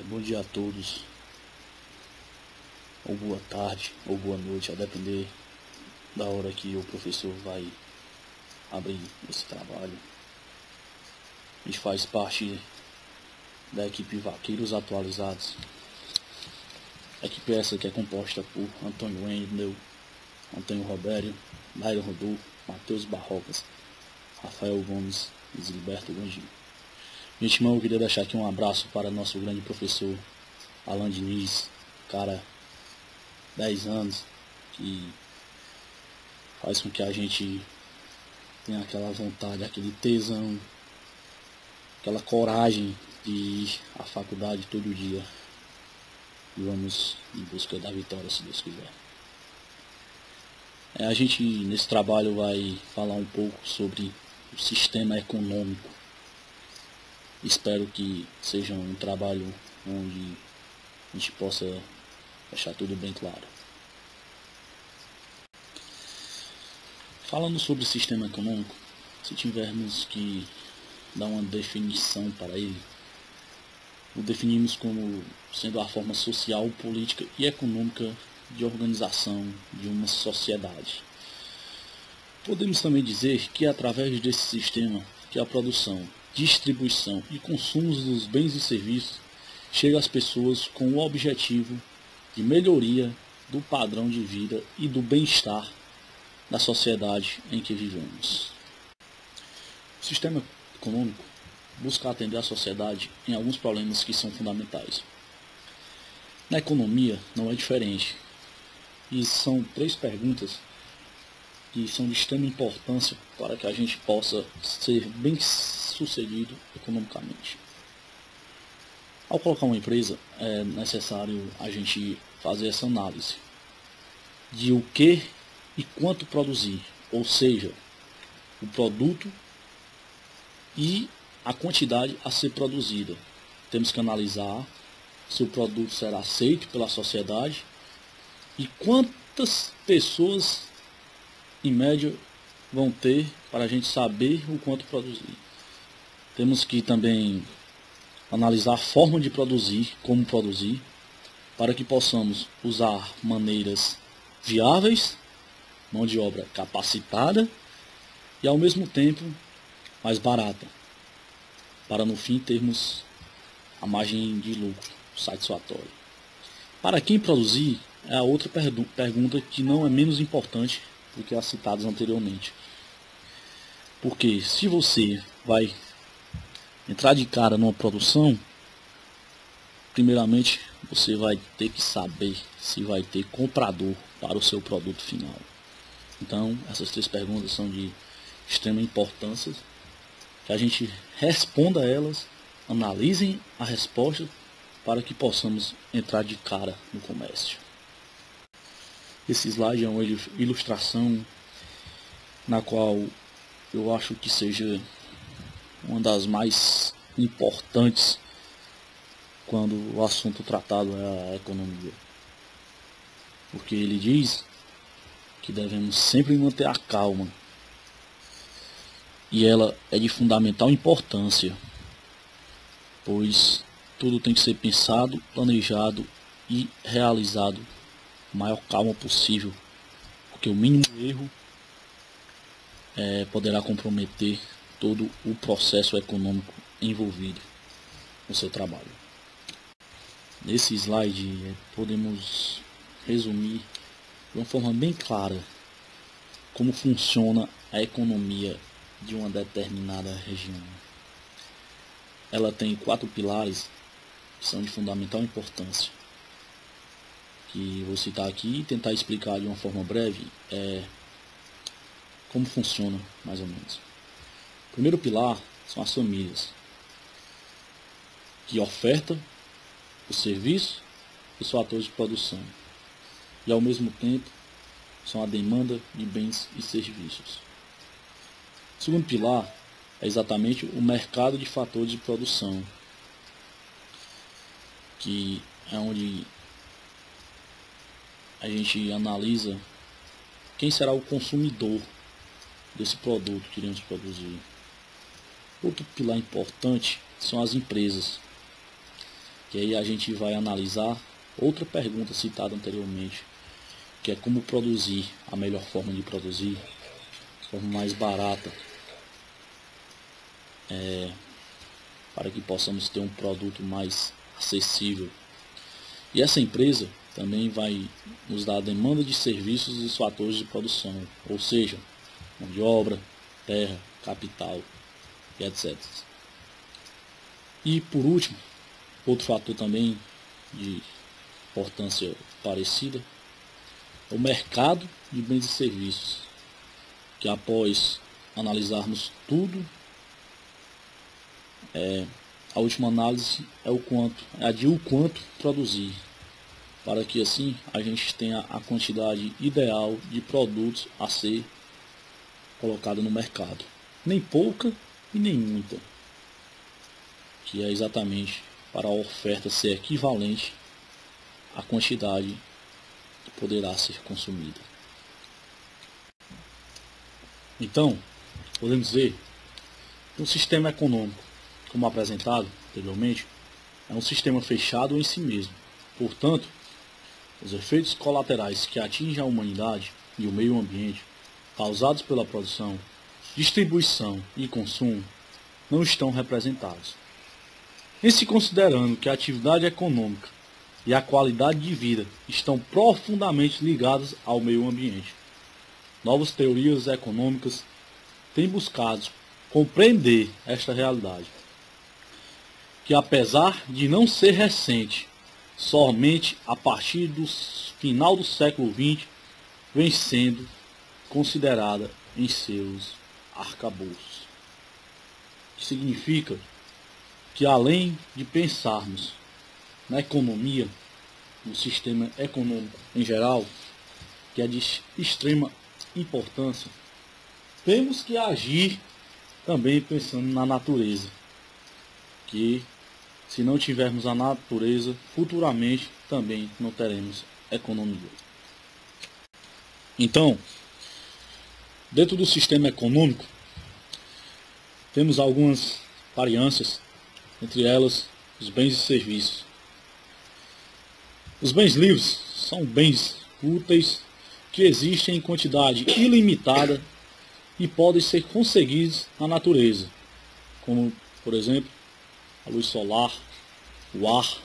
Bom dia a todos, ou boa tarde, ou boa noite, a depender da hora que o professor vai abrir esse trabalho. A gente faz parte da equipe Vaqueiros Atualizados. A equipe essa que é composta por Antônio Wendel, Antônio Robério, Dairo Rodolfo, Matheus Barrocas, Rafael Gomes e Gilberto Gangin. Gente, eu queria deixar aqui um abraço para nosso grande professor Alan Diniz, cara, 10 anos, que faz com que a gente tenha aquela vontade, aquele tesão, aquela coragem de ir à faculdade todo dia. E vamos em busca da vitória, se Deus quiser. A gente nesse trabalho vai falar um pouco sobre o sistema econômico. Espero que seja um trabalho onde a gente possa deixar tudo bem claro. Falando sobre o sistema econômico, se tivermos que dar uma definição para ele, o definimos como sendo a forma social, política e econômica de organização de uma sociedade. Podemos também dizer que é através desse sistema que a produção, distribuição e consumo dos bens e serviços chega às pessoas com o objetivo de melhoria do padrão de vida e do bem-estar da sociedade em que vivemos. O sistema econômico busca atender a sociedade em alguns problemas que são fundamentais. Na economia não é diferente, e são 3 perguntas que são de extrema importância para que a gente possa ser bem sucedido economicamente. Ao colocar uma empresa, é necessário a gente fazer essa análise de o que e quanto produzir, ou seja, o produto e a quantidade a ser produzida. Temos que analisar se o produto será aceito pela sociedade e quantas pessoas em média vão ter para a gente saber o quanto produzir. Temos que também analisar a forma de produzir, como produzir, para que possamos usar maneiras viáveis, mão de obra capacitada e ao mesmo tempo mais barata, para no fim termos a margem de lucro satisfatória. Para quem produzir é a outra pergunta que não é menos importante do que as citadas anteriormente. Porque se você vai entrar de cara numa produção, primeiramente você vai ter que saber se vai ter comprador para o seu produto final. Então, essas 3 perguntas são de extrema importância, que a gente responda a elas, analisem a resposta para que possamos entrar de cara no comércio. Esse slide é uma ilustração na qual eu acho que seja uma das mais importantes quando o assunto tratado é a economia. Porque ele diz que devemos sempre manter a calma. E ela é de fundamental importância, pois tudo tem que ser pensado, planejado e realizado com a maior calma possível, porque o mínimo erro poderá comprometer todo o processo econômico envolvido no seu trabalho. Nesse slide podemos resumir de uma forma bem clara como funciona a economia de uma determinada região. Ela tem 4 pilares que são de fundamental importância, que vou citar aqui e tentar explicar de uma forma breve como funciona mais ou menos. O primeiro pilar são as famílias, que ofertam o serviço e os fatores de produção, e ao mesmo tempo são a demanda de bens e serviços. O segundo pilar é exatamente o mercado de fatores de produção, que é onde a gente analisa quem será o consumidor desse produto que iremos produzir. Outro pilar importante são as empresas, que aí a gente vai analisar outra pergunta citada anteriormente, que é como produzir, a melhor forma de produzir, a forma mais barata, para que possamos ter um produto mais acessível. E essa empresa também vai nos dar a demanda de serviços e os fatores de produção, ou seja, mão de obra, terra, capital e etc. E por último, outro fator também de importância parecida é o mercado de bens e serviços, que após analisarmos tudo, a última análise é a de o quanto produzir, para que assim a gente tenha a quantidade ideal de produtos a ser colocada no mercado, nem pouca e nem muita, que é exatamente para a oferta ser equivalente à quantidade que poderá ser consumida. Então, podemos dizer que um sistema econômico, como apresentado anteriormente, é um sistema fechado em si mesmo. Portanto, os efeitos colaterais que atingem a humanidade e o meio ambiente, causados pela produção, distribuição e consumo, não estão representados. Em se considerando que a atividade econômica e a qualidade de vida estão profundamente ligadas ao meio ambiente, novas teorias econômicas têm buscado compreender esta realidade, que apesar de não ser recente, somente a partir do final do século XX, vem sendo considerada em seus arcabouços. Que significa que além de pensarmos na economia, no sistema econômico em geral, que é de extrema importância, temos que agir também pensando na natureza, que se não tivermos a natureza, futuramente também não teremos economia. Então, dentro do sistema econômico, temos algumas variâncias, entre elas os bens e serviços. Os bens livres são bens úteis que existem em quantidade ilimitada e podem ser conseguidos na natureza, como, por exemplo, a luz solar, o ar,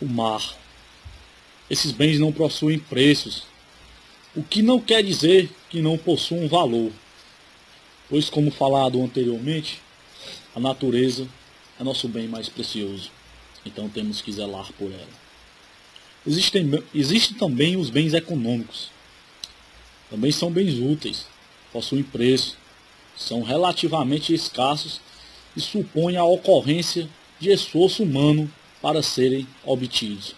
o mar. Esses bens não possuem preços, o que não quer dizer que não possuam valor, pois, como falado anteriormente, a natureza é nosso bem mais precioso, então temos que zelar por ela. Existem também os bens econômicos, também são bens úteis, possuem preço, são relativamente escassos e supõem a ocorrência de esforço humano para serem obtidos.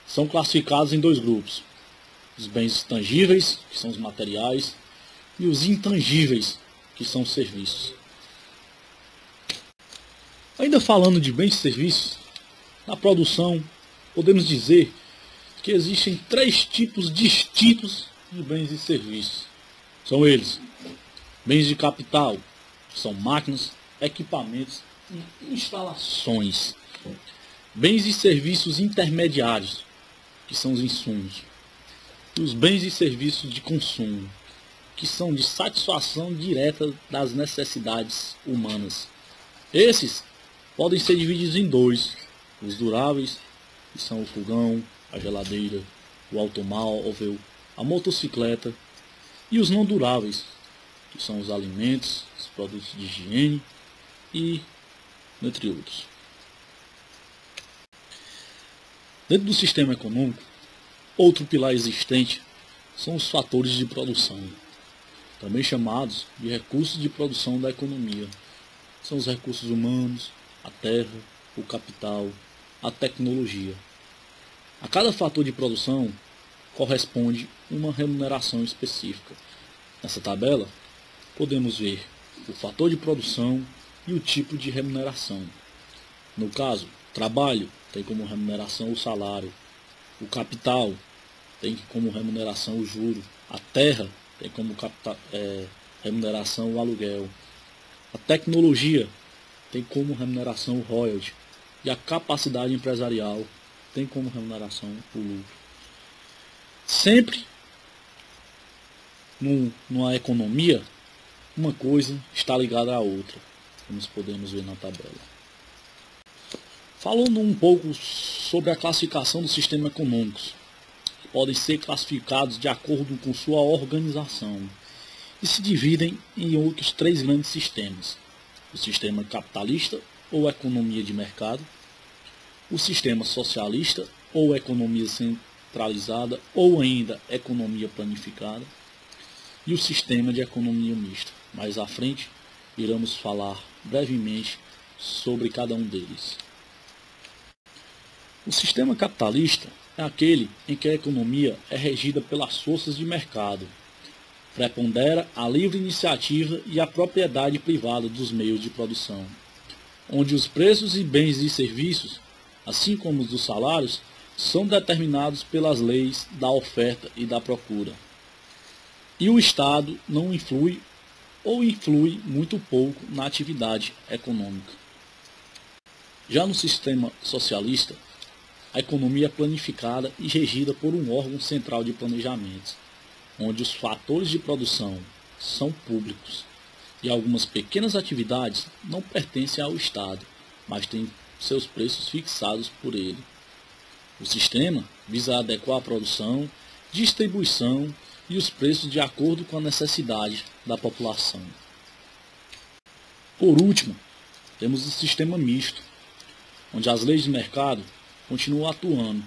São classificados em dois grupos: os bens tangíveis, que são os materiais, e os intangíveis, que são os serviços. Ainda falando de bens e serviços, na produção podemos dizer que existem três tipos distintos de bens e serviços. São eles: bens de capital, que são máquinas, equipamentos e instalações. Bens e serviços intermediários, que são os insumos. E os bens e serviços de consumo, que são de satisfação direta das necessidades humanas. Esses podem ser divididos em dois: os duráveis, que são o fogão, a geladeira, o automóvel, a motocicleta, e os não duráveis, que são os alimentos, os produtos de higiene e entre outros. Dentro do sistema econômico, outro pilar existente são os fatores de produção, também chamados de recursos de produção da economia. São os recursos humanos, a terra, o capital, a tecnologia. A cada fator de produção corresponde uma remuneração específica. Nessa tabela, podemos ver o fator de produção e o tipo de remuneração. No caso, trabalho tem como remuneração o salário, o capital tem como remuneração o juro, a terra tem como remuneração o aluguel, a tecnologia tem como remuneração o royalty, e a capacidade empresarial tem como remuneração o lucro. Sempre numa economia, uma coisa está ligada à outra, como podemos ver na tabela. Falando um pouco sobre a classificação dos sistemas econômicos, que podem ser classificados de acordo com sua organização e se dividem em outros 3 grandes sistemas: o sistema capitalista ou economia de mercado, o sistema socialista ou economia centralizada ou ainda economia planificada, e o sistema de economia mista. Mais à frente iremos falar brevemente sobre cada um deles. O sistema capitalista é aquele em que a economia é regida pelas forças de mercado. Prepondera a livre iniciativa e a propriedade privada dos meios de produção, onde os preços e bens e serviços, assim como os dos salários, são determinados pelas leis da oferta e da procura. E o Estado não influi ou influi muito pouco na atividade econômica. Já no sistema socialista, a economia é planificada e regida por um órgão central de planejamento, onde os fatores de produção são públicos e algumas pequenas atividades não pertencem ao Estado, mas têm seus preços fixados por ele. O sistema visa adequar a produção, distribuição e os preços de acordo com a necessidade da população. Por último, temos o sistema misto, onde as leis de mercado continuam atuando.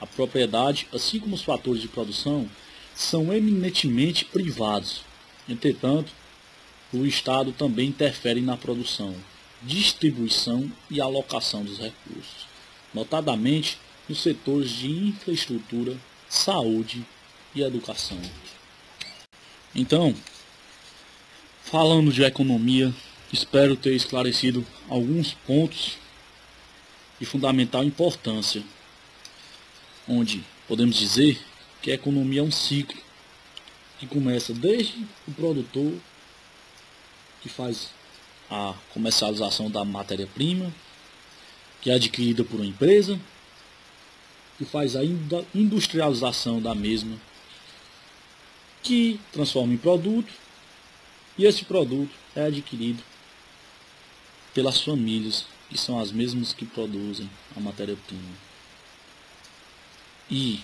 A propriedade, assim como os fatores de produção, são eminentemente privados. Entretanto, o Estado também interfere na produção, distribuição e alocação dos recursos, notadamente nos setores de infraestrutura, saúde e educação. Então, falando de economia, espero ter esclarecido alguns pontos de fundamental importância, onde podemos dizer que a economia é um ciclo que começa desde o produtor, que faz a comercialização da matéria-prima, que é adquirida por uma empresa, que faz a industrialização da mesma, que transforma em produto, e esse produto é adquirido pelas famílias, que são as mesmas que produzem a matéria-prima. E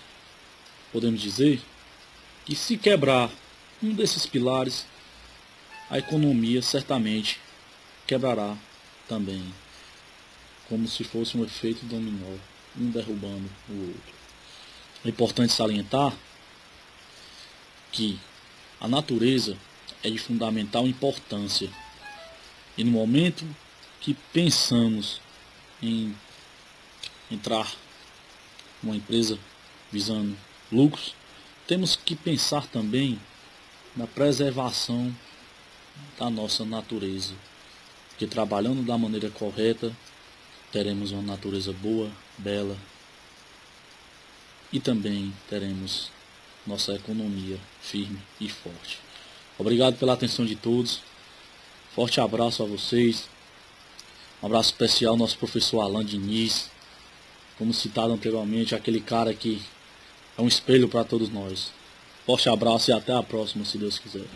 podemos dizer que se quebrar um desses pilares, a economia certamente quebrará também, como se fosse um efeito dominó, um derrubando o outro. É importante salientar que a natureza é de fundamental importância, e no momento que pensamos em entrar numa empresa visando lucros, temos que pensar também na preservação da nossa natureza, porque trabalhando da maneira correta, teremos uma natureza boa, bela, e também teremos nossa economia firme e forte. Obrigado pela atenção de todos. Forte abraço a vocês. Um abraço especial ao nosso professor Alan Diniz, como citado anteriormente, aquele cara que é um espelho para todos nós. Forte abraço e até a próxima, se Deus quiser.